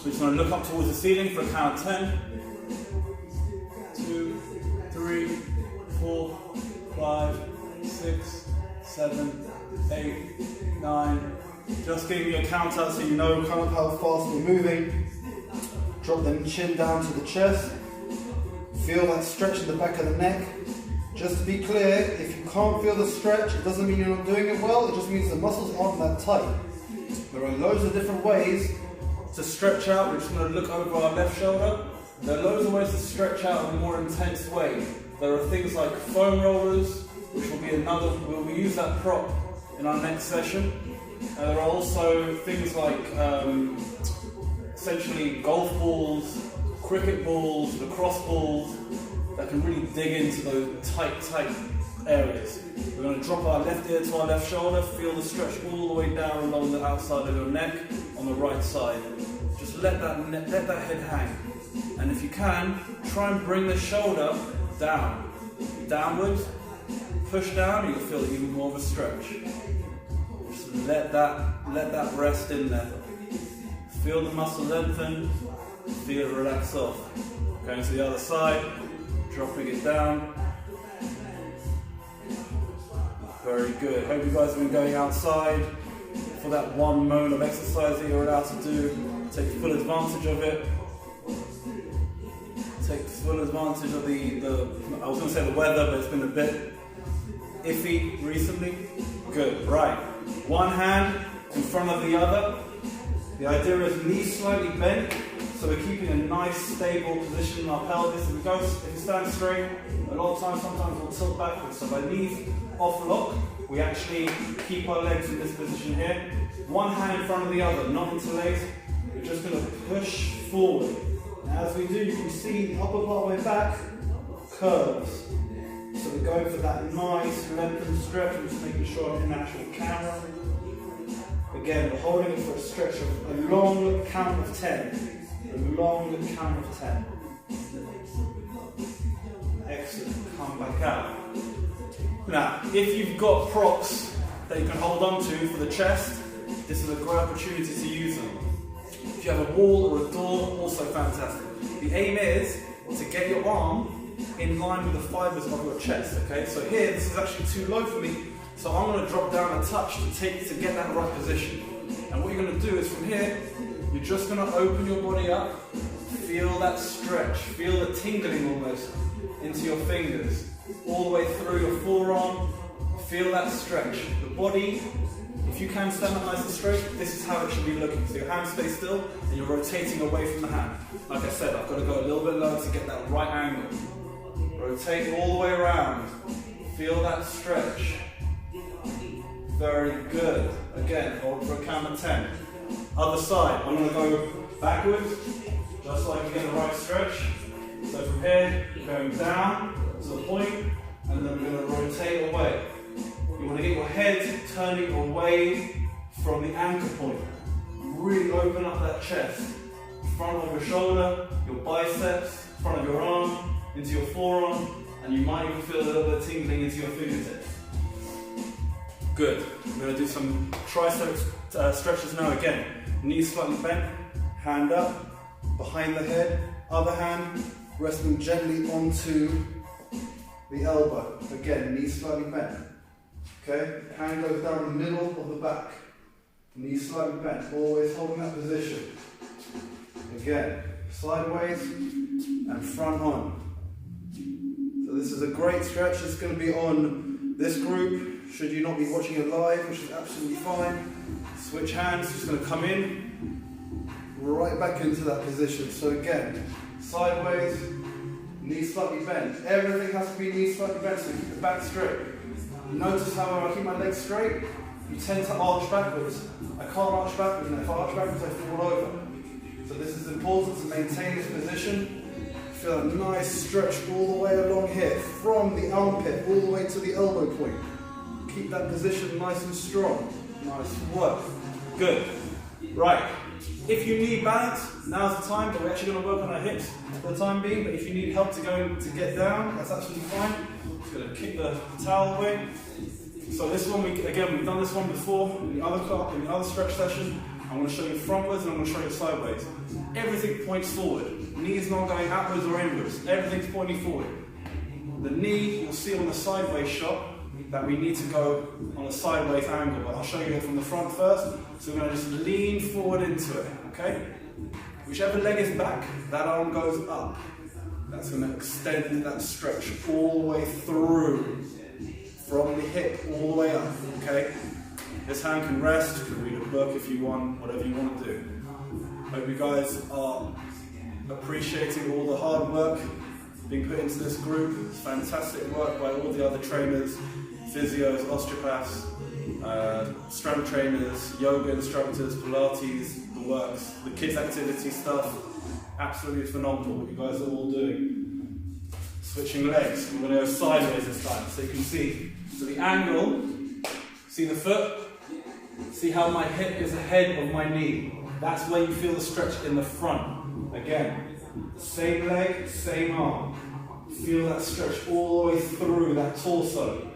We're just going to look up towards the ceiling for a count of 10. 2, 3, 4, 5, 6, 7, 8, 9. Just giving you a count out so you know kind of how fast we're moving. Drop the chin down to the chest. Feel that stretch in the back of the neck. Just to be clear, if you can't feel the stretch, it doesn't mean you're not doing it well, it just means the muscles aren't that tight. There are loads of different ways to stretch out. We're just going to look over our left shoulder. There are loads of ways to stretch out in a more intense way. There are things like foam rollers, which will be another, we'll use that prop in our next session. There are also things like essentially golf balls, cricket balls, lacrosse balls that can really dig into those tight areas. We're going to drop our left ear to our left shoulder, feel the stretch all the way down along the outside of your neck on the right side. Just let that head hang. And if you can, try and bring the shoulder down. Downwards, push down, you'll feel even more of a stretch. Just let that rest in there. Feel the muscle lengthen, feel it relax off. Going to the other side, dropping it down. Very good. Hope you guys have been going outside for that one moment of exercise that you're allowed to do. Take full advantage of it. Take full advantage of I was going to say the weather, but it's been a bit iffy recently. Good, right. One hand in front of the other. The idea is knees slightly bent, so we're keeping a nice stable position in our pelvis. If you stand straight, a lot of times, sometimes we'll tilt backwards. So by knees off lock, we actually keep our legs in this position here. One hand in front of the other, not interlaced. We're just going to push forward. And as we do, you can see the upper part of my back curves. So we're going for that nice lengthened stretch. I'm just making sure I'm in actual camera. Again, we're holding it for a stretch of a long count of 10. A long count of 10. Excellent. Come back out. Now, if you've got props that you can hold on to for the chest, this is a great opportunity to use them. If you have a wall or a door, also fantastic. The aim is to get your arm in line with the fibers of your chest. Okay, so here this is actually too low for me, so I'm going to drop down a touch to get that right position. And what you're going to do is from here, you're just going to open your body up, feel that stretch, feel the tingling almost into your fingers, all the way through your forearm. Feel that stretch. The body, if you can stand up nice and straight, this is how it should be looking. So your hand stays still and you're rotating away from the hand. Like I said, I've got to go a little bit lower to get that right angle. Rotate all the way around. Feel that stretch. Very good. Again, hold for a count of 10. Other side, I'm going to go backwards, just so I can get the right stretch. So from here, going down to the point, and then we're going to rotate away. You want to get your head turning away from the anchor point. Really open up that chest. Front of your shoulder, your biceps, front of your arm, into your forearm, and you might even feel a little bit of tingling into your fingertips. Good. We're going to do some tricep stretches now. Again, knees slightly bent, hand up, behind the head, other hand resting gently onto the elbow. Again, knees slightly bent. Okay, hand goes down the middle of the back. Knees slightly bent, always holding that position. Again, sideways and front on. So this is a great stretch. It's going to be on this group, should you not be watching it live, which is absolutely fine. Switch hands, just going to come in, right back into that position. So again, sideways, knees slightly bent. Everything has to be knees slightly bent, so keep the back straight. Notice how I keep my legs straight, you tend to arch backwards. I can't arch backwards, and if I arch backwards, I fall over. So this is important to maintain this position. Feel a nice stretch all the way along here, from the armpit all the way to the elbow point. Keep that position nice and strong. Nice work. Good. Right. If you need balance, now's the time, but we're actually going to work on our hips for the time being. But if you need help to get down, that's absolutely fine. Just going to kick the towel away. So this one, we've done this one before in the other stretch session. I'm going to show you frontwards and I'm going to show you sideways. Everything points forward. Knee is not going outwards or inwards. Everything's pointing forward. The knee, you'll see on the sideways shot that we need to go on a sideways angle, but I'll show you it from the front first. So we're going to just lean forward into it, okay? Whichever leg is back, that arm goes up. That's going to extend that stretch all the way through, from the hip all the way up, okay? This hand can rest, you can read a book if you want, whatever you want to do. Hope you guys are appreciating all the hard work being put into this group. It's fantastic work by all the other trainers, physios, osteopaths, strength trainers, yoga instructors, Pilates, the works, the kids activity stuff. Absolutely phenomenal what you guys are all doing. Switching legs, I'm going to go sideways this time so you can see. So the angle, see the foot? See how my hip is ahead of my knee. That's where you feel the stretch in the front. Again, same leg, same arm. Feel that stretch all the way through that torso.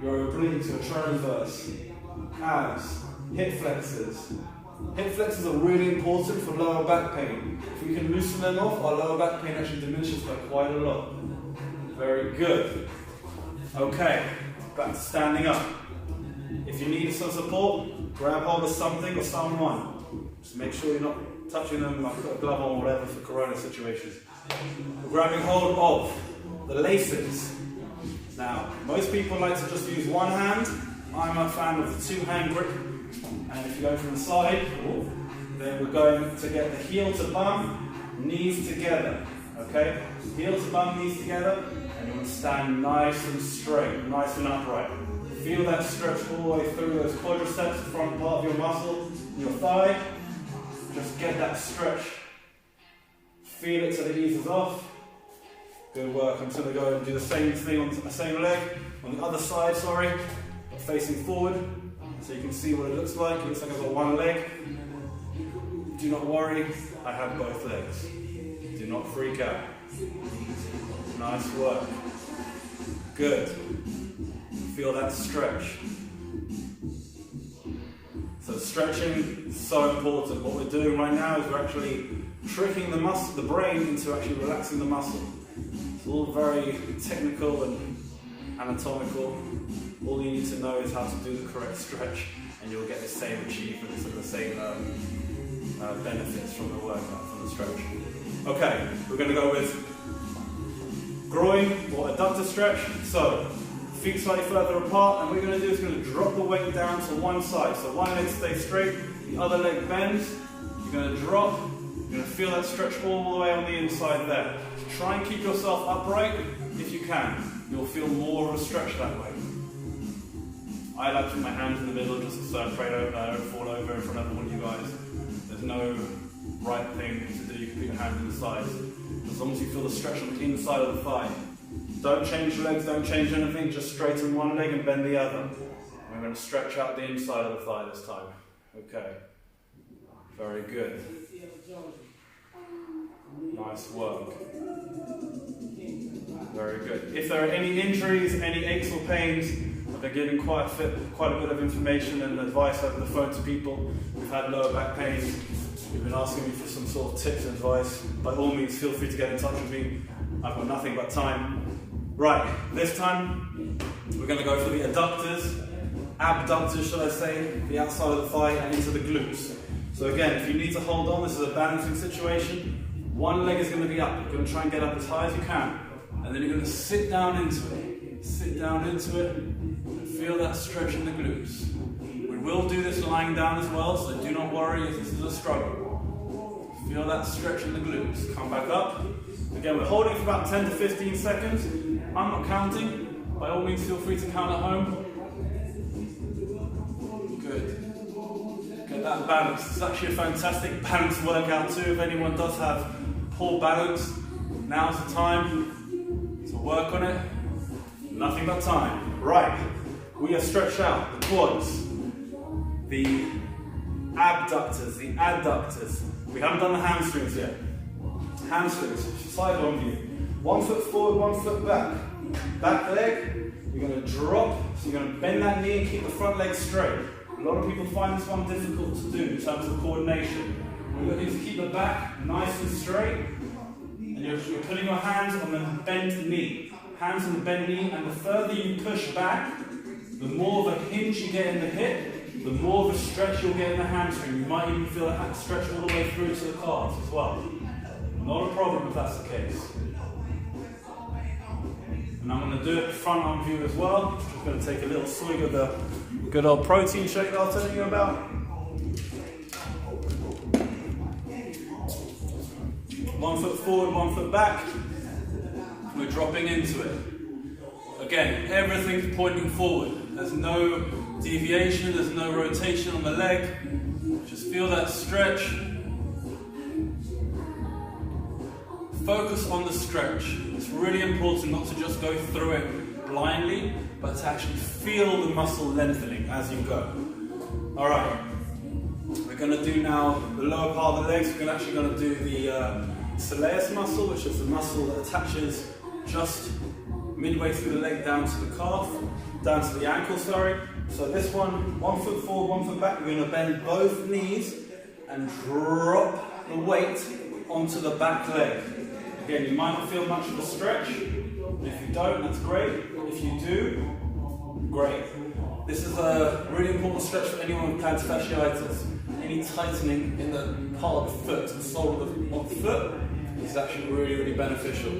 Your obliques, your transverse, abs, hip flexors. Hip flexors are really important for lower back pain. If we can loosen them off, our lower back pain actually diminishes by quite a lot. Very good. Okay, back to standing up. If you need some support, grab hold of something or someone. Just make sure you're not touching them, like put a glove on or whatever for corona situations. We're grabbing hold of the laces. Now, most people like to just use one hand. I'm a fan of the two-hand grip. And if you go from the side, then we're going to get the heel to bum, knees together. Okay? Heel to bum, knees together. And you want to stand nice and straight, nice and upright. Feel that stretch all the way through those quadriceps, the front part of your muscle, your thigh. Just get that stretch. Feel it till it eases off. Good work. I'm just going to go and do the same thing on the same leg, on the other side, sorry, but facing forward. So you can see what it looks like. It looks like I've got one leg. Do not worry, I have both legs. Do not freak out. Nice work. Good. Feel that stretch. So stretching is so important. What we're doing right now is we're actually tricking the muscle, the brain, into actually relaxing the muscle. It's all very technical and anatomical. All you need to know is how to do the correct stretch, and you'll get the same achievements and the same benefits from the workout, from the stretch. Okay, we're going to go with groin or adductor stretch. So feet slightly further apart, and what we're going to do is we're going to drop the weight down to one side. So one leg stays straight, the other leg bends. You're going to drop. You're going to feel that stretch all the way on the inside there. Try and keep yourself upright if you can. You'll feel more of a stretch that way. I like to put my hands in the middle just so I don't fall over in front of one of you guys. There's no right thing to do. You can put your hands in the sides. As long as you feel the stretch on the inside of the thigh. Don't change legs, don't change anything. Just straighten one leg and bend the other. We're going to stretch out the inside of the thigh this time. Okay. Very good. Nice work. Very good. If there are any injuries, any aches or pains, I've been giving quite a bit of information and advice over the phone to people who've had lower back pain. You've been asking me for some sort of tips and advice. By all means, feel free to get in touch with me. I've got nothing but time. Right, this time we're going to go for the adductors, abductors should I say, the outside of the thigh and into the glutes. So again, if you need to hold on, this is a balancing situation. One leg is going to be up. You're going to try and get up as high as you can. And then you're going to sit down into it. Sit down into it and feel that stretch in the glutes. We will do this lying down as well, so do not worry if this is a struggle. Feel that stretch in the glutes. Come back up. Again, we're holding for about 10 to 15 seconds. I'm not counting. By all means, feel free to count at home. Good. Get that balance. It's actually a fantastic balance workout too. If anyone does have poor balance, now's the time to work on it. Nothing but time. Right. We have stretched out the quads, the abductors, the adductors. We haven't done the hamstrings yet. Hamstrings, side on view. 1 foot forward, 1 foot back. Back leg, you're going to drop, so you're going to bend that knee and keep the front leg straight. A lot of people find this one difficult to do in terms of coordination. We're looking to keep the back nice and straight, and you're putting your hands on the bent knee. Hands on the bent knee, and the further you push back, the more of a hinge you get in the hip, the more of a stretch you'll get in the hamstring. You might even feel that stretch all the way through to the calves as well. Not a problem if that's the case. And I'm going to do it front arm view as well. Just going to take a little swig of the good old protein shake that I was telling you about. 1 foot forward, 1 foot back. We're dropping into it. Again, everything's pointing forward. There's no deviation, there's no rotation on the leg. Just feel that stretch. Focus on the stretch. It's really important not to just go through it blindly, but to actually feel the muscle lengthening as you go. Alright, we're going to do now the lower part of the legs. We're actually going to do the soleus muscle, which is the muscle that attaches just midway through the leg down to the calf, down to the ankle, sorry. So this one, 1 foot forward, 1 foot back, we're going to bend both knees and drop the weight onto the back leg. Again, you might not feel much of a stretch. If you don't, that's great. If you do, great. This is a really important stretch for anyone with plantar fasciitis. Any tightening in the part of the foot, the sole of the foot, is actually really, really beneficial.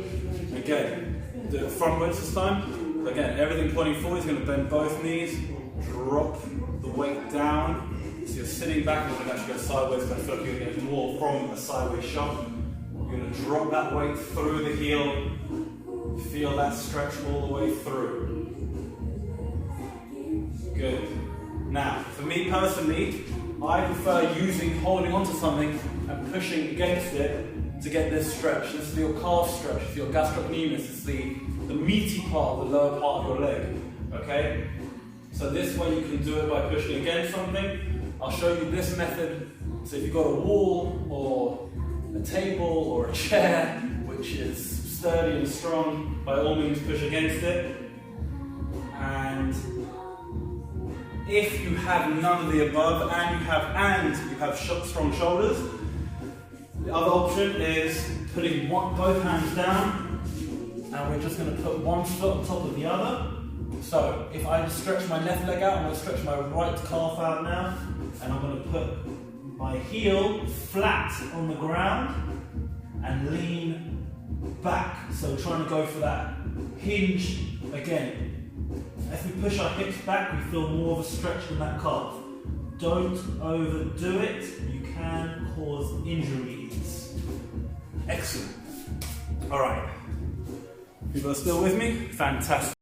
Again, do it frontwards this time. Again, everything pointing forward is going to bend both knees, drop the weight down. So you're sitting back and you're going to actually go sideways, but I feel like you're going to get more from a sideways shot. You're going to drop that weight through the heel. Feel that stretch all the way through. Good. Now, for me personally, I prefer holding onto something and pushing against it to get this stretch. This is your calf stretch, it's your gastrocnemius, it's the meaty part of the lower part of your leg. Okay? So this way you can do it by pushing against something. I'll show you this method. So if you've got a wall or a table or a chair which is sturdy and strong, by all means push against it. And if you have none of the above and you have strong shoulders, the other option is putting both hands down, and we're just going to put one foot on top of the other. So if I just stretch my left leg out, I'm going to stretch my right calf out now, and I'm going to put my heel flat on the ground and lean back. So trying to go for that hinge again. If we push our hips back, we feel more of a stretch in that calf. Don't overdo it, you can cause injuries. Excellent. Alright. People are still with me? Fantastic.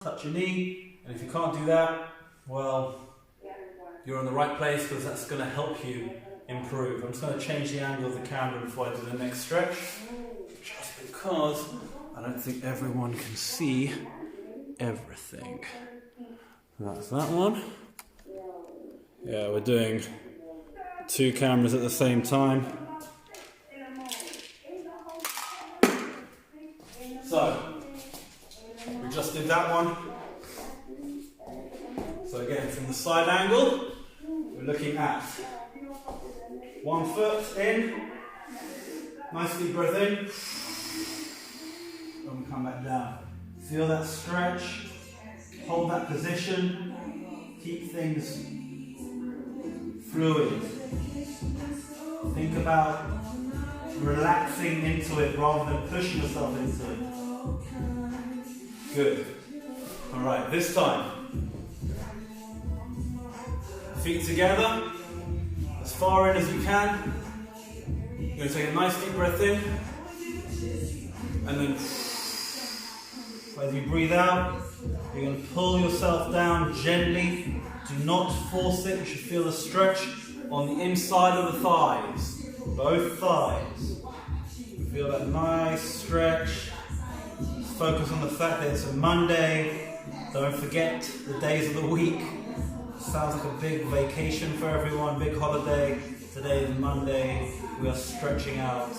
Touch your knee, and if you can't do that, well, you're in the right place, because that's going to help you improve. I'm just going to change the angle of the camera before I do the next stretch, just because I don't think everyone can see everything. That's that one. Yeah, we're doing 2 cameras at the same time. So, we just did that one. So again, from the side angle, we're looking at 1 foot in, nice deep breath in, and we come back down. Feel that stretch, hold that position, keep things fluid. Think about relaxing into it rather than pushing yourself into it. Good. Alright, this time. Feet together, as far in as you can. You're You're going to take a nice deep breath in, and then as you breathe out, you're going to pull yourself down gently. Do not force it. You should feel a stretch on the inside of the thighs, both thighs. Feel that nice stretch. Focus on the fact that it's a Monday. Don't forget the days of the week. Sounds like a big vacation for everyone, big holiday. Today is Monday. We are stretching out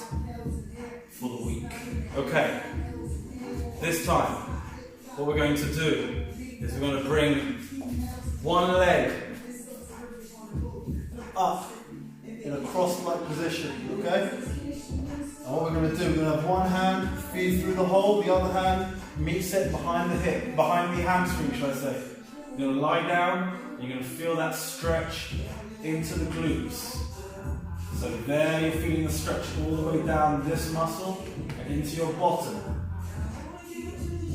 for the week. Okay, this time, what we're going to do is we're going to bring one leg up in a cross-like position, okay? And what we're going to do, we're going to have one hand feed through the hole, the other hand meets it behind the hip, behind the hamstring, should I say. You're going to lie down, and you're going to feel that stretch into the glutes. So there you're feeling the stretch all the way down this muscle and into your bottom.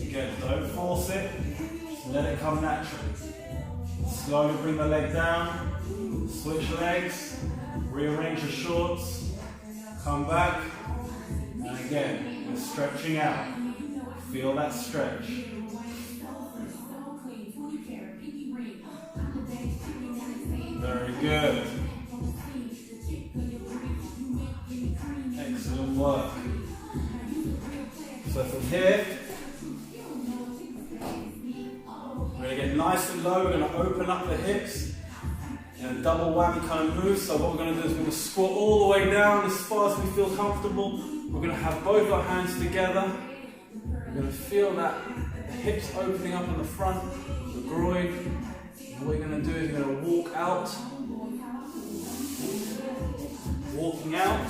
Again, don't force it, just let it come naturally. Slowly bring the leg down, switch legs, rearrange your shorts, come back, and again, we're stretching out. Feel that stretch. Very good. Excellent work. So from here, we're going to get nice and low. We're going to open up the hips in a double whammy kind of move. So what we're going to do is we're going to squat all the way down as far as we feel comfortable. We're going to have both our hands together. We're going to feel that the hips opening up in the front, the groin. And what you're going to do is you're going to walk out. Walking out.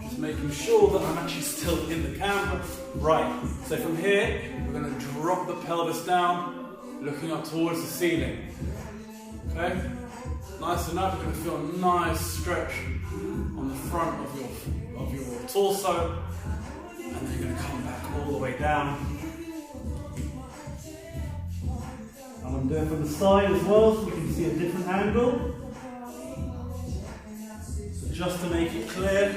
Just making sure that I'm actually still in the camera. Right. So from here, we're going to drop the pelvis down, looking up towards the ceiling. Okay? Nice enough. You're going to feel a nice stretch on the front of your torso. And then you're going to come back all the way down. I'm going to do it from the side as well so you can see a different angle. So just to make it clear,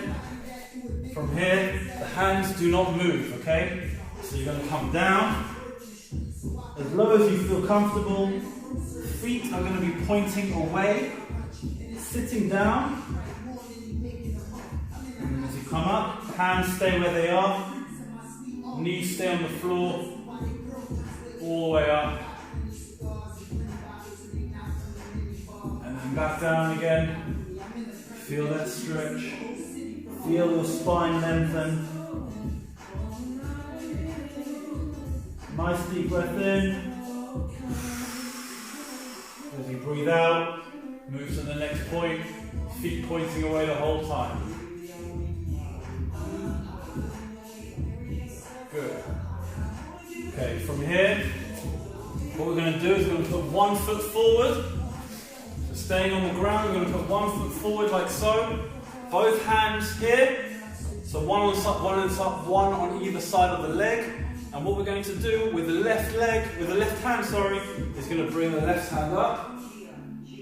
from here, the hands do not move, okay? So you're going to come down as low as you feel comfortable. The feet are going to be pointing away, sitting down. And as you come up, hands stay where they are, knees stay on the floor, all the way up. And then back down again. Feel that stretch. Feel your spine lengthen. Nice deep breath in. As you breathe out, move to the next point. Feet pointing away the whole time. Good. Okay, from here, what we're going to do is we're going to put one foot forward. So staying on the ground, we're going to put one foot forward like so. Both hands here. So one on either side of the leg. And what we're going to do with the left hand, is going to bring the left hand up,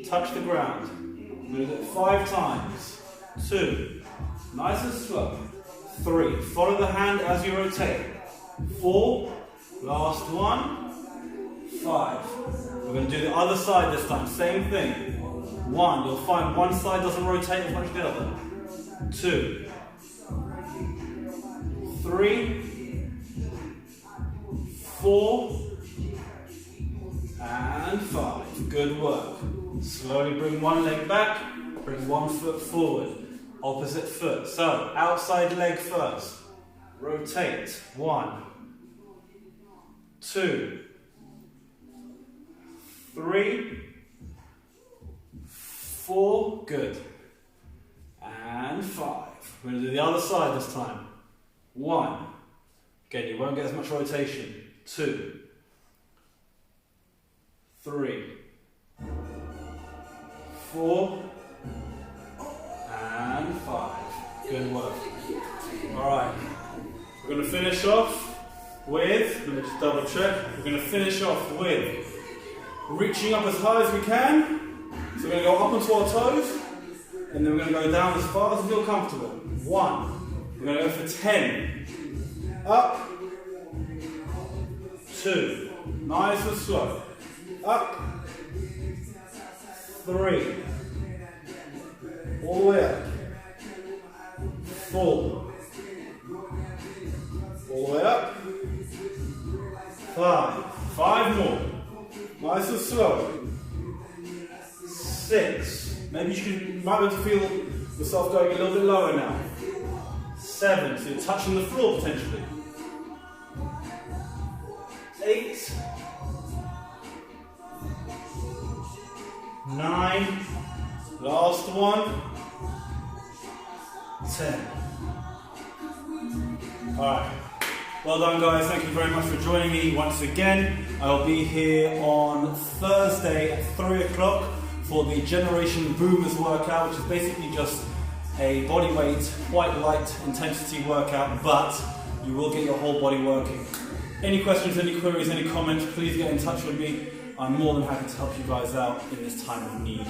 touch the ground. We're going to do it 5 times. 2, nice and slow. 3, follow the hand as you rotate. 4, last one. 5. We're going to do the other side this time, same thing. 1, you'll find one side doesn't rotate as much as the other. 2, 3, 4, and 5. Good work. Slowly bring one leg back, bring one foot forward. Opposite foot. So, outside leg first. Rotate. 1, 2, 3, 4. Good. And 5. We're going to do the other side this time. 1. Again, you won't get as much rotation. 2, 3, 4, and 5. Good work. Alright, we're going to finish off with, let me just double check, we're going to finish off with reaching up as high as we can. So we're going to go up onto our toes, and then we're going to go down as far as we feel comfortable. 1. We're going to go for 10. Up. 2. Nice and slow. Up. 3. All the way up. 4. All the way up. 5. 5 more. Nice and slow. 6. Maybe you might be able to feel yourself going a little bit lower now. 7. So you're touching the floor potentially. 8. 9. Last one. 10. Alright. Well done, guys. Thank you very much for joining me once again. I'll be here on Thursday at 3 o'clock for the Generation Boomers workout, which is basically just a body weight, quite light intensity workout, but you will get your whole body working. Any questions, any queries, any comments, please get in touch with me. I'm more than happy to help you guys out in this time of need.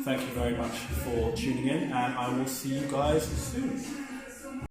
Thank you very much for tuning in, and I will see you guys soon.